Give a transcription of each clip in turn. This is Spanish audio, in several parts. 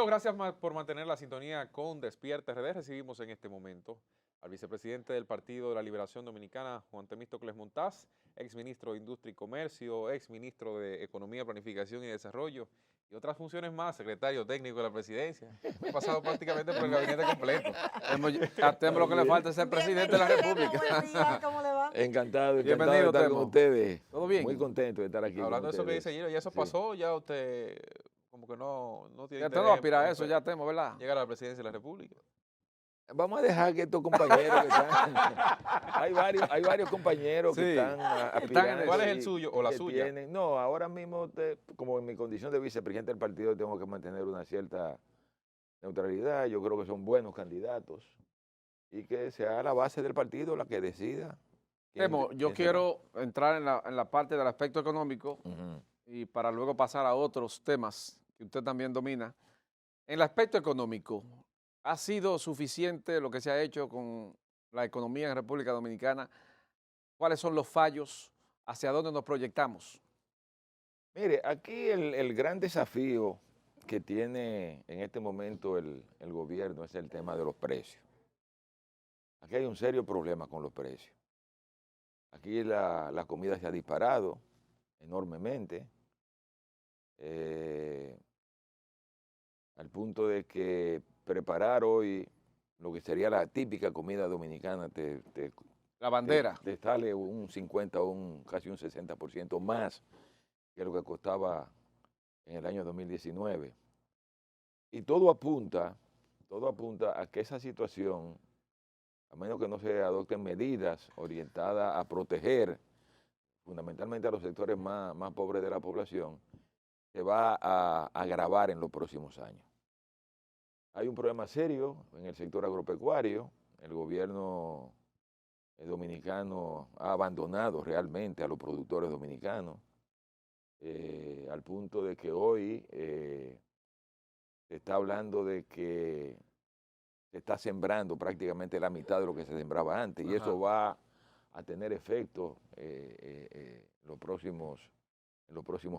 gracias por mantener la sintonía con Despierta RD. Recibimos en este momento al vicepresidente del Partido de la Liberación Dominicana, Juan Temístocles Montaz, exministro de Industria y Comercio, exministro de Economía, Planificación y Desarrollo, y otras funciones más, secretario técnico de la presidencia. He pasado prácticamente por el gabinete completo. A Temo lo que le falta es ser presidente de la República. Buen día, ¿cómo le va? Encantado de Bienvenido, estar Temo. con ustedes. ¿Todo bien? Muy contento de estar aquí Hablando de con eso que ustedes. dice Giro, ya eso Sí. pasó, ya usted como que no tiene Ya te interés no aspira a en eso, ya Temo, ¿verdad? llegar a la presidencia de la República. Vamos a dejar que estos compañeros que están... hay varios compañeros Sí, que están aspirando. ¿Cuál es el y suyo o la que suya? No, ahora mismo, como en mi condición de vicepresidente del partido, tengo que mantener una cierta neutralidad. Yo creo que son buenos candidatos y que sea la base del partido la que decida. Temo, yo quién será. quiero entrar en la parte del aspecto económico Ujú. y para luego pasar a otros temas que usted también domina. En el aspecto económico, ¿ha sido suficiente lo que se ha hecho con la economía en República Dominicana? ¿Cuáles son los fallos? ¿Hacia dónde nos proyectamos? Mire, aquí el gran desafío que tiene en este momento el gobierno es el tema de los precios. Aquí hay un serio problema con los precios. Aquí la comida se ha disparado enormemente, al punto de que preparar hoy lo que sería la típica comida dominicana La bandera. te sale un 50 o casi un 60% más que lo que costaba en el año 2019. Y todo apunta a que esa situación, a menos que no se adopten medidas orientadas a proteger fundamentalmente a los sectores más pobres de la población, se va a agravar en los próximos años. Hay un problema serio en el sector agropecuario. El gobierno dominicano ha abandonado realmente a los productores dominicanos, al punto de que hoy se está hablando de que se está sembrando prácticamente la mitad de lo que se sembraba antes, y eso va a tener efecto en los próximos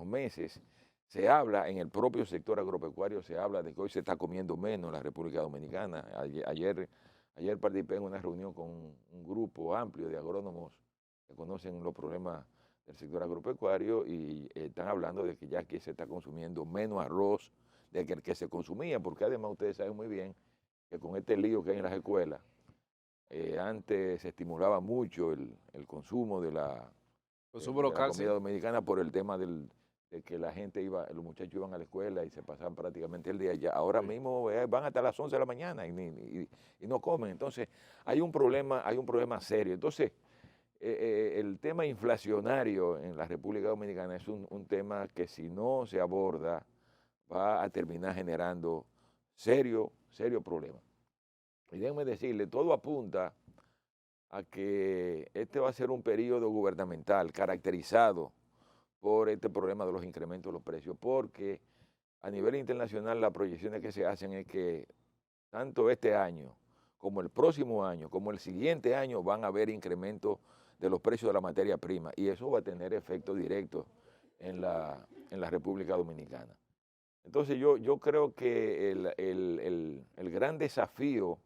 meses. Se habla en el propio sector agropecuario, se habla de que hoy se está comiendo menos en la República Dominicana. Ayer participé en una reunión con un grupo amplio de agrónomos que conocen los problemas del sector agropecuario y están hablando de que ya aquí se está consumiendo menos arroz de que el que se consumía, porque además ustedes saben muy bien que con este lío que hay en las escuelas, antes se estimulaba mucho el consumo de la local, comida dominicana por el tema de que la gente los muchachos iban a la escuela y se pasaban prácticamente el día allá. Ahora mismo van hasta las 11 de la mañana y no comen. Entonces, hay un problema serio. Entonces, el tema inflacionario en la República Dominicana es un tema que si no se aborda va a terminar generando serio problema. Y déjenme decirle, todo apunta a que este va a ser un periodo gubernamental caracterizado por este problema de los incrementos de los precios, porque a nivel internacional las proyecciones que se hacen es que tanto este año como el próximo año, como el siguiente año, van a haber incrementos de los precios de la materia prima, y eso va a tener efecto directo en la República Dominicana. Entonces yo creo que el gran desafío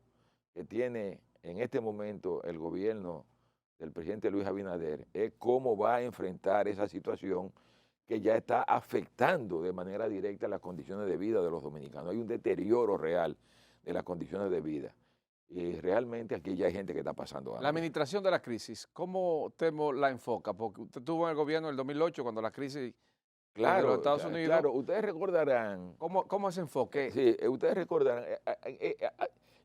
que tiene en este momento el gobierno del presidente Luis Abinader es cómo va a enfrentar esa situación que ya está afectando de manera directa las condiciones de vida de los dominicanos. Hay un deterioro real de las condiciones de vida. Y realmente aquí ya hay gente que está pasando hambre. La administración de la crisis, ¿cómo Temo la enfoca? Porque usted estuvo en el gobierno en el 2008 cuando la crisis de los Claro, Estados Unidos. claro, ustedes recordarán. ¿Cómo ese enfoque? Sí, ustedes recordarán.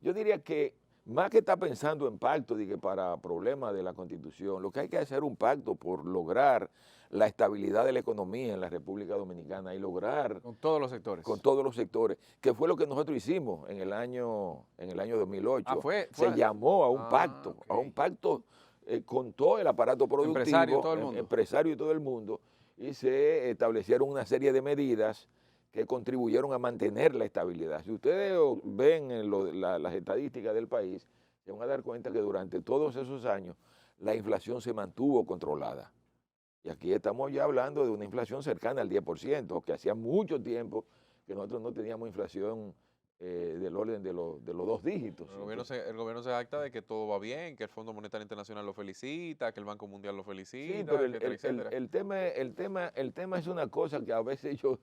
Yo diría que más que estar pensando en pacto para problemas de la Constitución, lo que hay que hacer es un pacto por lograr la estabilidad de la economía en la República Dominicana y lograr Con todos los sectores. con todos los sectores, que fue lo que nosotros hicimos en el año 2008. Se llamó a un pacto, con todo el aparato productivo, Empresario, todo el mundo. empresario y todo el mundo, y se establecieron una serie de medidas que contribuyeron a mantener la estabilidad. Si ustedes ven las estadísticas del país, se van a dar cuenta que durante todos esos años la inflación se mantuvo controlada. Y aquí estamos ya hablando de una inflación cercana al 10%, que hacía mucho tiempo que nosotros no teníamos inflación del orden de los 2 dígitos. El gobierno se jacta de que todo va bien, que el Fondo Monetario Internacional lo felicita, que el Banco Mundial lo Sí, felicita, pero etcétera, etcétera. el tema es una cosa que a veces yo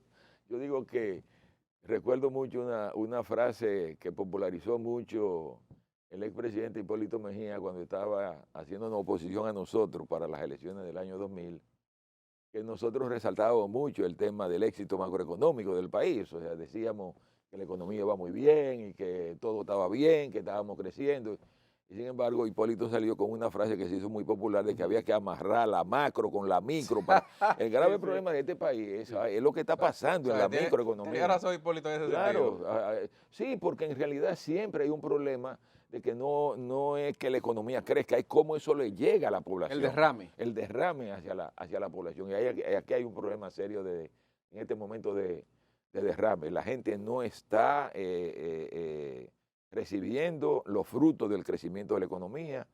digo que recuerdo mucho una frase que popularizó mucho el expresidente Hipólito Mejía cuando estaba haciendo una oposición a nosotros para las elecciones del año 2000, que nosotros resaltábamos mucho el tema del éxito macroeconómico del país. O sea, decíamos que la economía iba muy bien y que todo estaba bien, que estábamos creciendo. Y sin embargo, Hipólito salió con una frase que se hizo muy popular de que había que amarrar la macro con la micro. El grave problema de este país es lo que está pasando en la microeconomía. Tiene razón Hipólito en ese Claro, sentido. sí, porque en realidad siempre hay un problema de que no es que la economía crezca, es cómo eso le llega a la población. El derrame hacia la población. Y aquí hay un problema serio en este momento de derrame. La gente no está recibiendo los frutos del crecimiento de la economía.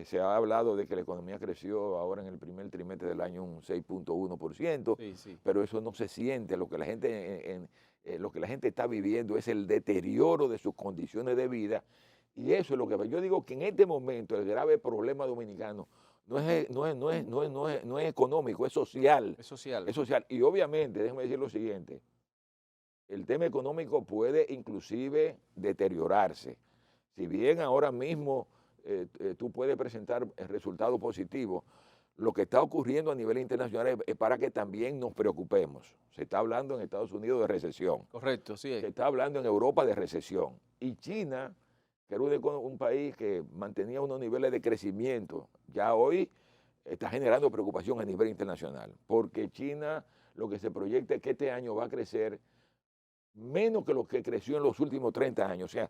Se ha hablado de que la economía creció ahora en el primer trimestre del año un 6.1%, pero eso no se siente. Lo que la gente está viviendo es el deterioro de sus condiciones de vida, y eso es lo que yo digo que en este momento el grave problema dominicano no es económico, es social. Es social. Es social. Y obviamente, déjeme decir lo siguiente, el tema económico puede inclusive deteriorarse. Si bien ahora mismo tú puedes presentar resultados positivos, lo que está ocurriendo a nivel internacional es para que también nos preocupemos. Se está hablando en Estados Unidos de recesión. Correcto, sí. Se está hablando en Europa de recesión. Y China, que era un país que mantenía unos niveles de crecimiento, ya hoy está generando preocupación a nivel internacional, porque China lo que se proyecta es que este año va a crecer menos que lo que creció en los últimos 30 años. O sea,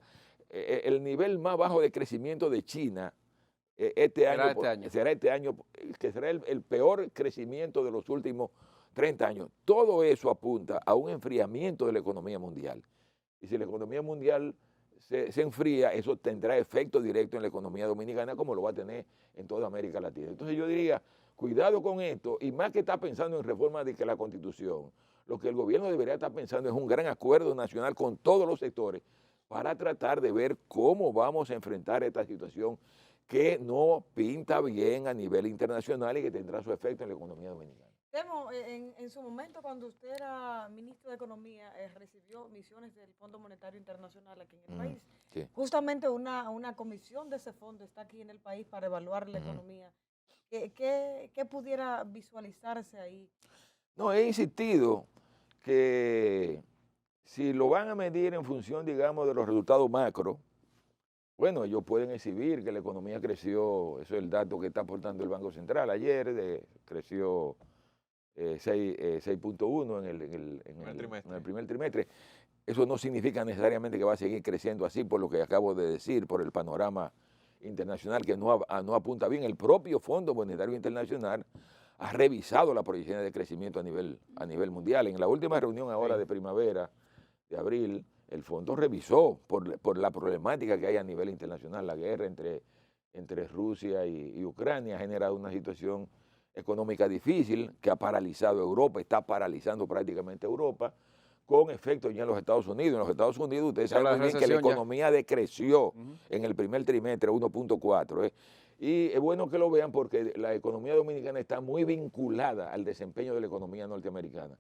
el nivel más bajo de crecimiento de China será este año, que será el peor crecimiento de los últimos 30 años. Todo eso apunta a un enfriamiento de la economía mundial. Y si la economía mundial se enfría, eso tendrá efecto directo en la economía dominicana, como lo va a tener en toda América Latina. Entonces yo diría, cuidado con esto, y más que está pensando en reforma de la Constitución, lo que el gobierno debería estar pensando es un gran acuerdo nacional con todos los sectores para tratar de ver cómo vamos a enfrentar esta situación que no pinta bien a nivel internacional y que tendrá su efecto en la economía dominicana. Temo, en su momento, cuando usted era ministro de Economía, recibió misiones del Fondo Monetario Internacional aquí en el país. Sí. Justamente una comisión de ese fondo está aquí en el país para evaluar la economía. ¿Qué pudiera visualizarse ahí? No, he insistido que si lo van a medir en función, digamos, de los resultados macro, bueno, ellos pueden exhibir que la economía creció, eso es el dato que está aportando el Banco Central ayer, creció 6.1 en el primer trimestre. Eso no significa necesariamente que va a seguir creciendo así, por lo que acabo de decir, por el panorama internacional que no apunta bien. El propio Fondo Monetario Internacional ha revisado la proyección de crecimiento a nivel mundial. En la última reunión ahora de primavera, de abril, el fondo revisó por la problemática que hay a nivel internacional. La guerra entre Rusia y Ucrania ha generado una situación económica difícil que ha paralizado Europa, está paralizando prácticamente Europa, con efectos ya en los Estados Unidos. En los Estados Unidos ustedes saben muy bien que la economía decreció en el primer trimestre 1.4. Y es bueno que lo vean porque la economía dominicana está muy vinculada al desempeño de la economía norteamericana.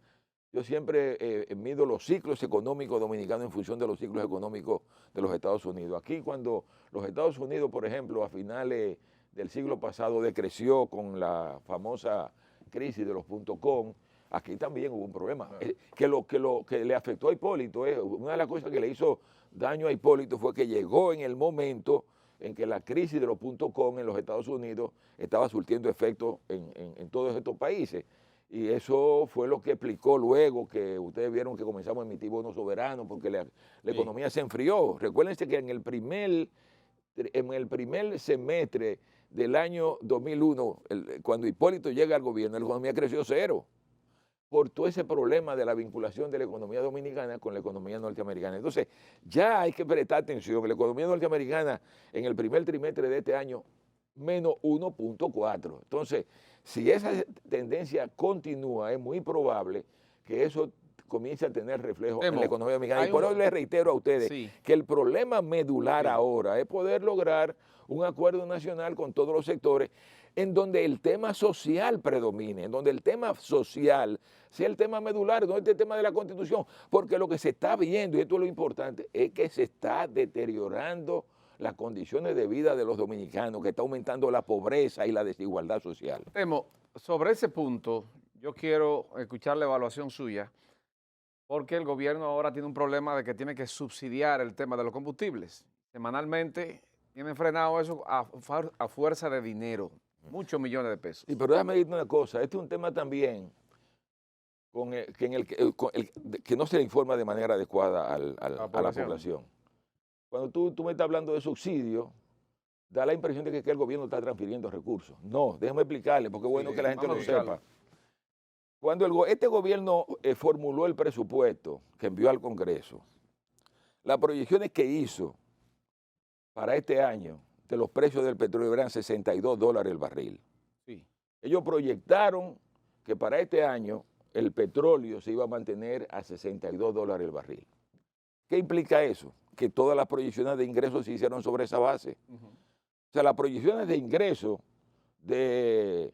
Yo siempre mido los ciclos económicos dominicanos en función de los ciclos económicos de los Estados Unidos. Aquí cuando los Estados Unidos, por ejemplo, a finales del siglo pasado decreció con la famosa crisis de los .com, aquí también hubo un problema. Lo que le afectó a Hipólito, una de las cosas que le hizo daño a Hipólito fue que llegó en el momento en que la crisis de los .com en los Estados Unidos estaba surtiendo efecto en todos estos países. Y eso fue lo que explicó luego que ustedes vieron que comenzamos a emitir bonos soberanos porque la economía se enfrió. Recuérdense que en el primer semestre del año 2001, cuando Hipólito llega al gobierno, la economía creció 0 por todo ese problema de la vinculación de la economía dominicana con la economía norteamericana. Entonces, ya hay que prestar atención. La economía norteamericana en el primer trimestre de este año, menos 1.4. Entonces, si esa tendencia continúa, es muy probable que eso comience a tener reflejo en Temo, la economía dominicana. hay Y por un- eso les reitero a ustedes Sí. que el problema medular Sí. ahora es poder lograr un acuerdo nacional con todos los sectores en donde el tema social predomine, en donde el tema social sea el tema medular, no este tema de la Constitución, porque lo que se está viendo, y esto es lo importante, es que se está deteriorando las condiciones de vida de los dominicanos, que está aumentando la pobreza y la desigualdad social. Temo, sobre ese punto, yo quiero escuchar la evaluación suya, porque el gobierno ahora tiene un problema de que tiene que subsidiar el tema de los combustibles. Semanalmente tienen frenado eso a fuerza de dinero, muchos millones de pesos. Sí, pero déjame decirte una cosa, este es un tema también que no se le informa de manera adecuada a la población. Cuando tú me estás hablando de subsidio, da la impresión de que el gobierno está transfiriendo recursos. No, déjame explicarle, porque es bueno Sí, que la gente lo vamos a explicarlo. sepa. Cuando este gobierno formuló el presupuesto que envió al Congreso, las proyecciones que hizo para este año de los precios del petróleo eran $62 el barril. Sí. Ellos proyectaron que para este año el petróleo se iba a mantener a $62 el barril. ¿Qué implica eso? Que todas las proyecciones de ingresos se hicieron sobre esa base. O sea, las proyecciones de ingresos de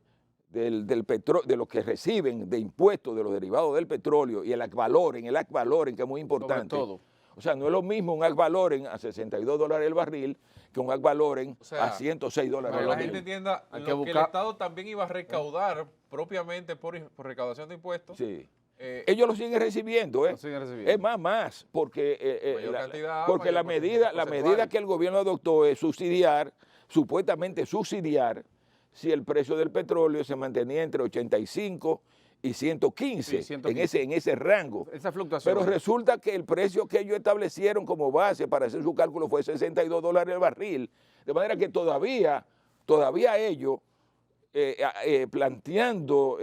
lo que reciben de impuestos de los derivados del petróleo y el ad valorem, que es muy importante. Sobre todo. O sea, no es lo mismo un ad valorem a $62 el barril que un ad valorem a $106 Para el que la barril. gente entienda, Hay lo que que el buscar- Estado también iba a recaudar propiamente por recaudación de impuestos. Sí. eh, Ellos lo siguen recibiendo, ¿eh? Lo siguen recibiendo. Es más, porque, Mayor cantidad, porque la mayor medida porcentaje. que el gobierno adoptó es subsidiar, supuestamente subsidiar, si el precio del petróleo se mantenía entre 85 y 115, Sí, 115. en ese rango. Esa fluctuación. Pero resulta que el precio que ellos establecieron como base para hacer su cálculo fue $62 el barril, de manera que todavía ellos, planteando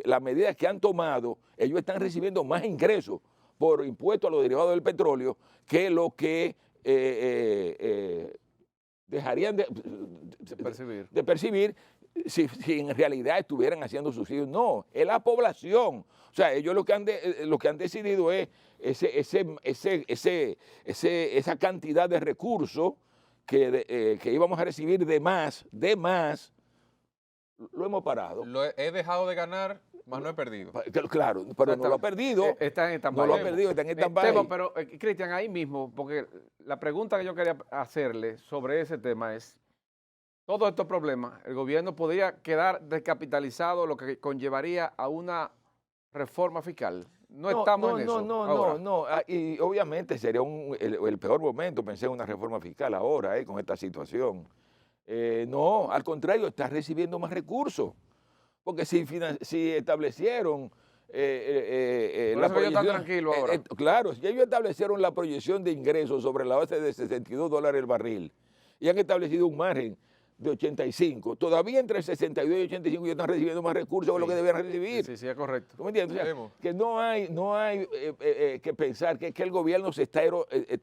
las medidas que han tomado, ellos están recibiendo más ingresos por impuestos a los derivados del petróleo que lo que dejarían de percibir si en realidad estuvieran haciendo subsidios. No, es la población. O sea, ellos lo que han decidido es esa cantidad de recursos que íbamos a recibir de más, lo hemos parado. he dejado de ganar, más no he perdido. Claro, pero no lo ha perdido. Está en No lo ha stand-by. perdido, está en stand-by. Temo, pero Cristian, ahí mismo, porque la pregunta que yo quería hacerle sobre ese tema es, todos estos problemas, el gobierno podría quedar descapitalizado, lo que conllevaría a una reforma fiscal. No estamos en eso. ahora. No. Y obviamente sería el peor momento, pensé en una reforma fiscal ahora, con esta situación. No, al contrario, está recibiendo más recursos. Porque si establecieron Por eso que ellos están tranquilos ahora. claro, si ellos establecieron la proyección de ingresos sobre la base de $62 el barril y han establecido un margen de 85, todavía entre 62 y 85 ellos están recibiendo más recursos que lo que debían recibir. Sí, es correcto. ¿Tú me entiendes? O sea, Vemos. que no hay que pensar que el gobierno se está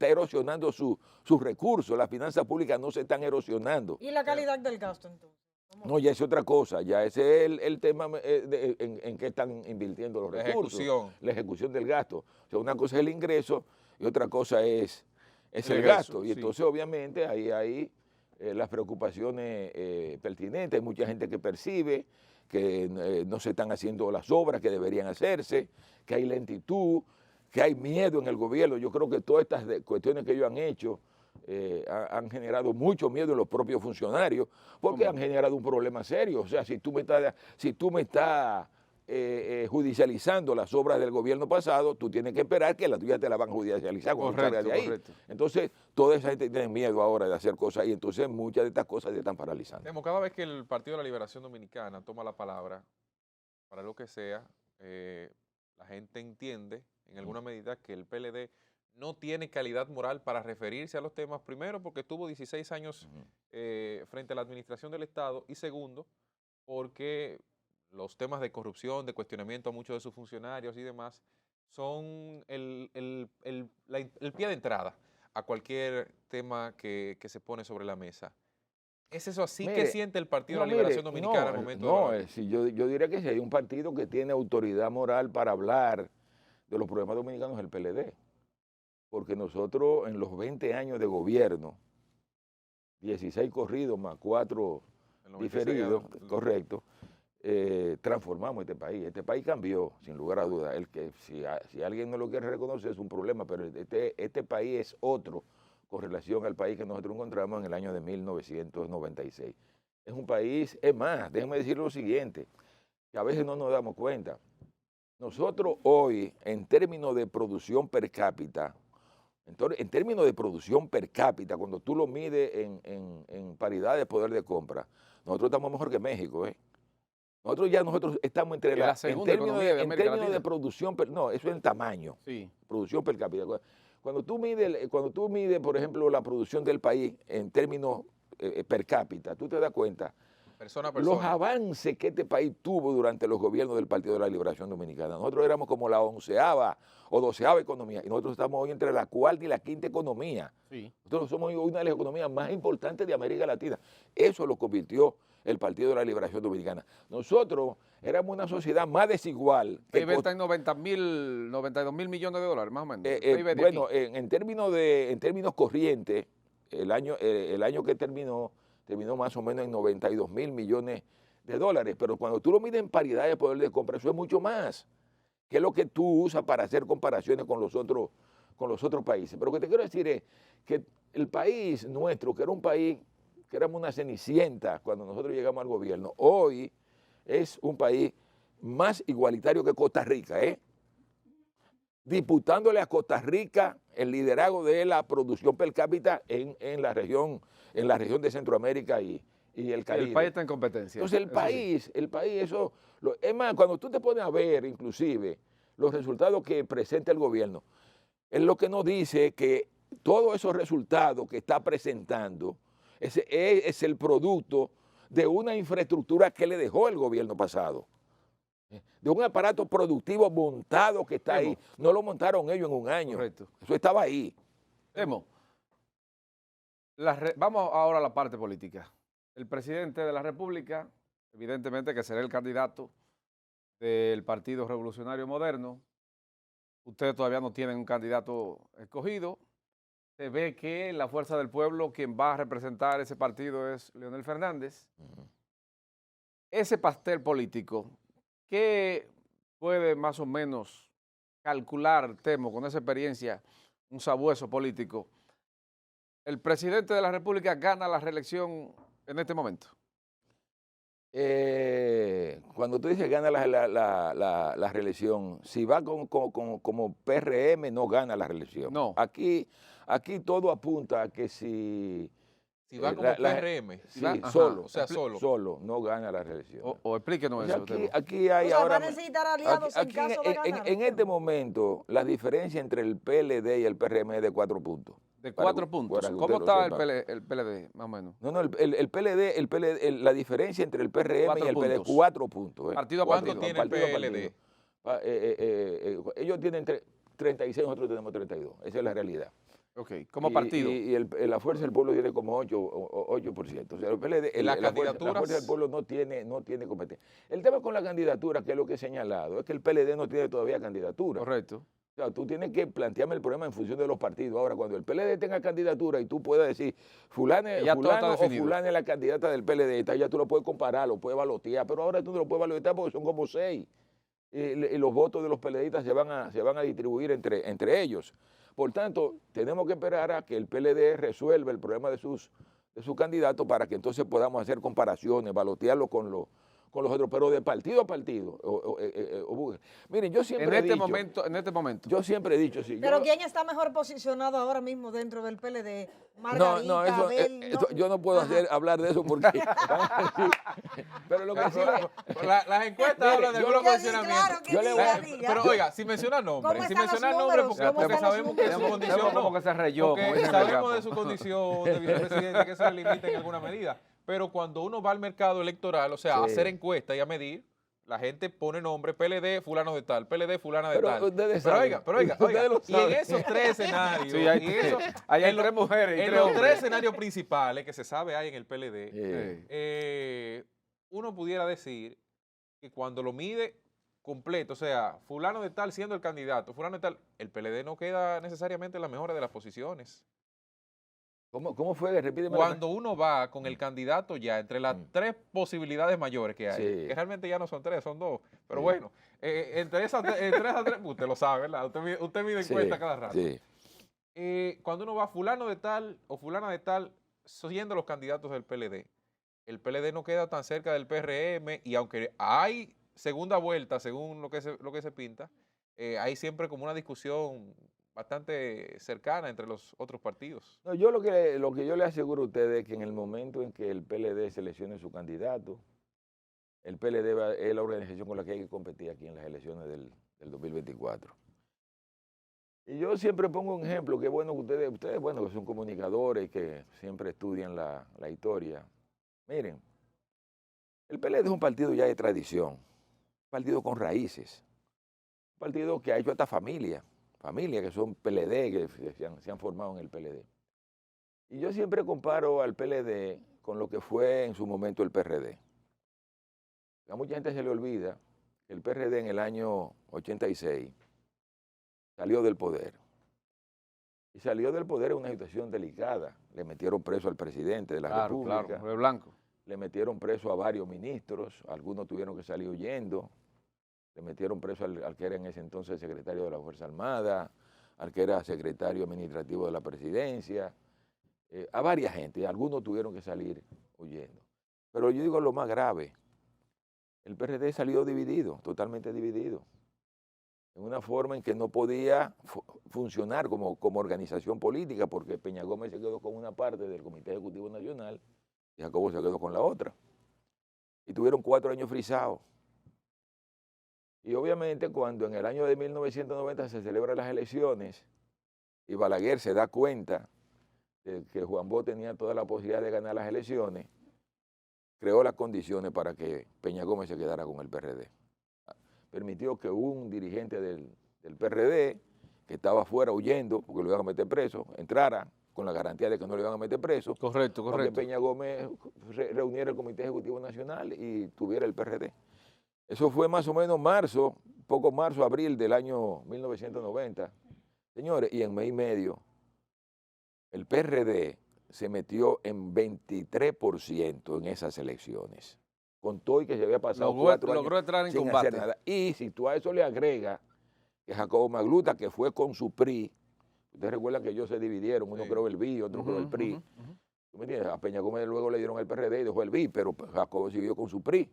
erosionando sus recursos, las finanzas públicas no se están erosionando. ¿Y la calidad del gasto entonces? No, ya es otra cosa, ya ese es el tema en que están invirtiendo los La recursos. ejecución. La ejecución del gasto. O sea, una cosa es el ingreso y otra cosa es el ingreso, gasto. Y sí. entonces, obviamente, ahí hay las preocupaciones pertinentes. Hay mucha gente que percibe que no se están haciendo las obras que deberían hacerse, que hay lentitud, que hay miedo en el gobierno. Yo creo que todas estas cuestiones que ellos han hecho han generado mucho miedo en los propios funcionarios porque han generado un problema serio. O sea, si tú me estás judicializando las obras del gobierno pasado, tú tienes que esperar que la tuya te la van a judicializar cuando salgas de ahí. Correcto. Entonces, toda esa gente tiene miedo ahora de hacer cosas y entonces muchas de estas cosas se están paralizando. Temo, cada vez que el Partido de la Liberación Dominicana toma la palabra, para lo que sea, la gente entiende en alguna medida que el PLD no tiene calidad moral para referirse a los temas, primero porque estuvo 16 años frente a la administración del Estado y segundo porque los temas de corrupción, de cuestionamiento a muchos de sus funcionarios y demás son el pie de entrada a cualquier tema que se pone sobre la mesa. ¿Es eso así que siente el Partido de la Liberación Dominicana al momento de hablar? yo diría que si hay un partido que tiene autoridad moral para hablar de los problemas dominicanos es el PLD. Porque nosotros en los 20 años de gobierno, 16 corridos más 4 El 96 diferidos, correcto, transformamos este país. Este país cambió, sin lugar a dudas. Si alguien no lo quiere reconocer es un problema, pero este país es otro con relación al país que nosotros encontramos en el año de 1996. Es un país, es más, déjenme decir lo siguiente, que a veces no nos damos cuenta. Nosotros hoy, en términos de producción per cápita, en términos de producción per cápita, cuando tú lo mides en paridad de poder de compra, nosotros estamos mejor que México, ¿eh? Nosotros estamos entre la segunda economía de América términos Latina. de producción, no, eso es el tamaño, Sí. producción per cápita. Cuando tú mides, por ejemplo, la producción del país en términos per cápita, tú te das cuenta Persona a los persona. avances que este país tuvo durante los gobiernos del Partido de la Liberación Dominicana. Nosotros éramos como la 11ª o 12ª economía y nosotros estamos hoy entre la 4ª y la 5ª economía. Sí. Nosotros somos hoy una de las economías más importantes de América Latina. Eso lo convirtió el Partido de la Liberación Dominicana. Nosotros éramos una sociedad más desigual. PIB está en 92 mil millones de dólares, más o menos. Bueno, en términos corrientes, el año que terminó más o menos en 92 mil millones de dólares, pero cuando tú lo mides en paridad de poder de compra, eso es mucho más, que es lo que tú usas para hacer comparaciones con los otros países. Pero lo que te quiero decir es que el país nuestro, que era un país, que éramos una cenicienta cuando nosotros llegamos al gobierno, hoy es un país más igualitario que Costa Rica, disputándole a Costa Rica el liderazgo de la producción per cápita en la región de Centroamérica y el Caribe. El país está en competencia. Entonces el país, es más, cuando tú te pones a ver inclusive los resultados que presenta el gobierno, es lo que nos dice que todos esos resultados que está presentando es el producto de una infraestructura que le dejó el gobierno pasado, de un aparato productivo montado que está ahí. No lo montaron ellos en un año. Correcto. Eso estaba ahí. Vamos ahora a la parte política. El presidente de la República, evidentemente que será el candidato del Partido Revolucionario Moderno. Ustedes todavía no tienen un candidato escogido. Se ve que la Fuerza del Pueblo, quien va a representar ese partido es Leonel Fernández. Ese pastel político, ¿qué puede más o menos calcular, temo, con esa experiencia, un sabueso político? ¿El presidente de la República gana la reelección en este momento? Cuando tú dices gana la reelección, si va como PRM no gana la reelección. No. Aquí todo apunta a que si va como PRM. Sí, Ajá. solo. O sea, solo. Solo, no gana la reelección. O explíquenos O sea, eso. Temo. aquí hay O sea, ahora... va a necesitar aliados en caso de ganar. En este momento, la diferencia entre el PLD y el PRM es de 4 puntos. De Para 4 que- puntos. para que ¿Cómo usted lo está sepa. el PLD, más o menos? No, el PLD, la diferencia entre el PRM 4 y el PLD, puntos. 4 puntos. Partido a ¿Cuánto partido. tiene el partido a PLD? partido. Ellos tienen 36, nosotros tenemos 32. Esa es la realidad. Ok, como partido. Y la Fuerza del Pueblo tiene como 8%. O sea, el PLD, ¿Las la candidaturas? Fuerza del Pueblo no tiene competencia. El tema con la candidatura, que es lo que he señalado, es que el PLD no tiene todavía candidatura. Correcto. O sea, tú tienes que plantearme el problema en función de los partidos. Ahora, cuando el PLD tenga candidatura y tú puedas decir, fulano Ya todo está o definido. fulana es la candidata del PLD, ya tú lo puedes comparar, lo puedes balotear, pero ahora tú no lo puedes balotear porque son como 6. Y los votos de los PLDistas se van a distribuir entre ellos. Por tanto, tenemos que esperar a que el PLD resuelva el problema de sus candidatos para que entonces podamos hacer comparaciones, balotearlo con los otros, pero de partido a partido. Miren, yo siempre he dicho... En este momento. Yo siempre he dicho, sí. Pero ¿quién está mejor posicionado ahora mismo dentro del PLD? No, Margarita, eso, Abel, ¿no? yo no puedo hablar de eso porque... pero lo que sí... Las encuestas Mire, hablan de yo algunos le- posicionamientos. Claro, que Yo le diga, voy- diga. Pero oiga, si menciona nombres, ¿Cómo si están menciona los nombres, números? ¿Cómo porque están los sabemos que su números? condición Vemos no. como que se reyó, como Porque dicen en el sabemos campo. de su condición de vicepresidente que se le limita en alguna medida. Pero cuando uno va al mercado electoral, o sea, a Sí. hacer encuestas y a medir, la gente pone nombre, PLD, fulano de tal, PLD, fulana de Pero tal. ustedes Pero saben. oiga, oiga. Ustedes lo Y en saben. esos 3 escenarios, Sí, y hay en 3 mujeres y en 3 los hombres. 3 escenarios principales que se sabe hay en el PLD, Sí. uno pudiera decir que cuando lo mide completo, o sea, fulano de tal siendo el candidato, fulano de tal, el PLD no queda necesariamente en las mejores de las posiciones. ¿Cómo fue? Repíteme. Cuando uno va con el candidato ya entre las Mm. tres posibilidades mayores que hay, Sí. que realmente ya no son tres, son dos, pero Sí. bueno, entre esas tres, usted lo sabe, ¿verdad? Usted mide Sí, encuesta cada rato. sí. Cuando uno va fulano de tal o fulana de tal, siendo los candidatos del PLD, el PLD no queda tan cerca del PRM y aunque hay segunda vuelta, según lo que se pinta, hay siempre como una discusión bastante cercana entre los otros partidos. No, yo lo que yo le aseguro a ustedes es que en el momento en que el PLD seleccione su candidato, el PLD es la organización con la que hay que competir aquí en las elecciones del 2024. Y yo siempre pongo un ejemplo, que bueno que ustedes bueno, que son comunicadores que siempre estudian la historia. Miren, el PLD es un partido ya de tradición, un partido con raíces, un partido que ha hecho hasta familias que son PLD, que se han formado en el PLD. Y yo siempre comparo al PLD con lo que fue en su momento el PRD. A mucha gente se le olvida que el PRD en el año 86 salió del poder. Y salió del poder en una situación delicada. Le metieron preso al presidente de la República. Claro, Rey Blanco. Le metieron preso a varios ministros. Algunos tuvieron que salir huyendo. Le metieron preso al que era en ese entonces secretario de la Fuerza Armada, al que era secretario administrativo de la presidencia, a varias gente. Y algunos tuvieron que salir huyendo. Pero yo digo lo más grave. El PRD salió dividido, totalmente dividido, en una forma en que no podía funcionar como organización política, porque Peña Gómez se quedó con una parte del Comité Ejecutivo Nacional y Jacobo se quedó con la otra. Y tuvieron 4 años frisados. Y obviamente cuando en el año de 1990 se celebran las elecciones y Balaguer se da cuenta de que Juan Bosch tenía toda la posibilidad de ganar las elecciones, creó las condiciones para que Peña Gómez se quedara con el PRD. Permitió que un dirigente del PRD, que estaba afuera huyendo, porque lo iban a meter preso, entrara con la garantía de que no lo iban a meter preso. Correcto, Para que correcto. Peña Gómez reuniera el Comité Ejecutivo Nacional y tuviera el PRD. Eso fue más o menos abril del año 1990. Señores, y en mes y medio, el PRD se metió en 23% en esas elecciones. Con todo y que se había pasado 4 años logró entrar en sin combate. hacer nada. Y si tú a eso le agregas que Jacobo Magluta, que fue con su PRI, ustedes recuerdan que ellos se dividieron, uno Sí. creó el BI, otro creó el PRI. ¿Tú me entiendes? A Peña Gómez luego le dieron el PRD y dejó el BI, pero Jacobo siguió con su PRI.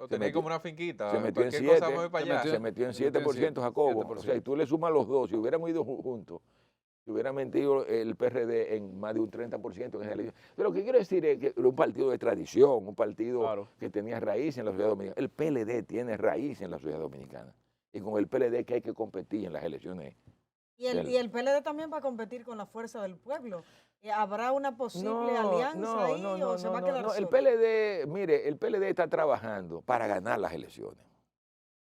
Tenía como una finquita, se metió en cualquier 7, cosa vamos para allá. se metió en se metió en 7% Jacobo. 7%. O sea, y tú le sumas los dos, si hubieran ido juntos, si hubiera metido el PRD en más de un 30% en esa elección. Pero lo que quiero decir es que era un partido de tradición, un partido Claro. que tenía raíz en la sociedad dominicana. El PLD tiene raíz en la sociedad dominicana. Y con el PLD que hay que competir en las elecciones. Y el PLD también va a competir con la fuerza del pueblo. ¿Habrá una posible alianza ahí o se va a quedar no. El solo? PLD, mire, el PLD está trabajando para ganar las elecciones.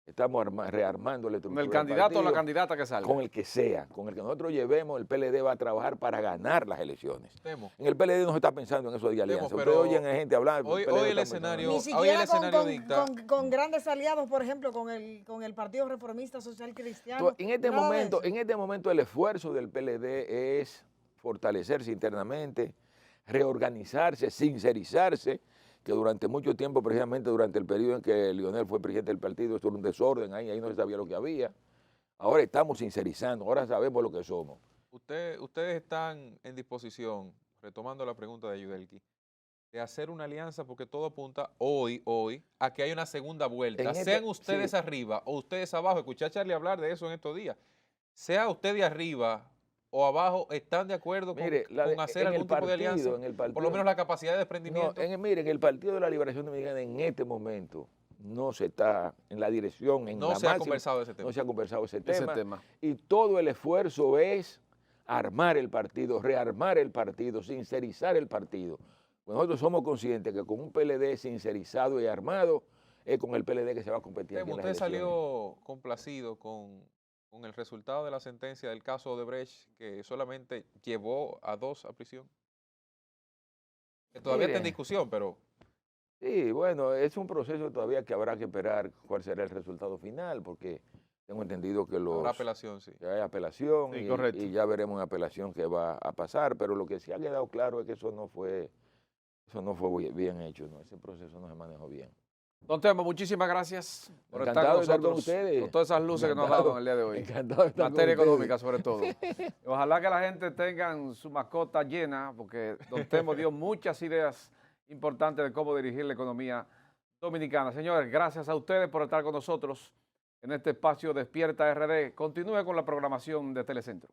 Estamos rearmando la Con estructura el del candidato o la partido. candidata que salga. Con el que sea, con el que nosotros llevemos, el PLD va a trabajar para ganar las elecciones. Temo. En el PLD no se está pensando en eso de alianza. pero Ustedes oyen a gente hablar. hoy PLD el está escenario- Ni pensando hoy el siquiera escenario dicta- con grandes aliados, por ejemplo, con el Partido Reformista Social Cristiano. en este nada de momento, eso. el esfuerzo del PLD es fortalecerse internamente, reorganizarse, sincerizarse, que durante mucho tiempo, precisamente durante el periodo en que Lionel fue presidente del partido, esto era un desorden, ahí no se sabía lo que había. Ahora estamos sincerizando, ahora sabemos lo que somos. Ustedes están en disposición, retomando la pregunta de Yudelki, de hacer una alianza porque todo apunta hoy, a que hay una segunda vuelta. Sean ustedes sí. arriba o ustedes abajo. Escuché a Charlie hablar de eso en estos días. Sea usted de arriba o abajo, ¿están de acuerdo con hacer algún tipo de alianza? Por lo menos la capacidad de desprendimiento. Mire, en el Partido de la Liberación Dominicana en este momento no se está en la dirección, No se ha conversado de ese tema. No se ha conversado ese Ese tema. tema. Y todo el esfuerzo es armar el partido, rearmar el partido, sincerizar el partido. Pues nosotros somos conscientes que con un PLD sincerizado y armado es con el PLD que se va a competir aquí en las Usted elecciones. salió complacido con el resultado de la sentencia del caso Odebrecht, que solamente llevó a 2 a prisión. Que todavía está en Mire, discusión, pero Sí, bueno, es un proceso todavía que habrá que esperar cuál será el resultado final, porque tengo entendido que Habrá apelación, sí. que hay apelación Sí, y, correcto. y ya veremos en apelación qué va a pasar, pero lo que sí ha quedado claro es que eso no fue bien hecho, ¿no? Ese proceso no se manejó bien. Don Temo, muchísimas gracias por estar Encantado con de estar con nosotros, ustedes. con todas esas luces que nos ha dado en el día de hoy. Encantado de estar Materia con ustedes. económica sobre todo. Ojalá que la gente tenga su mascota llena, porque Don Temo dio muchas ideas importantes de cómo dirigir la economía dominicana. Señores, gracias a ustedes por estar con nosotros en este espacio Despierta RD. Continúe con la programación de Telecentro.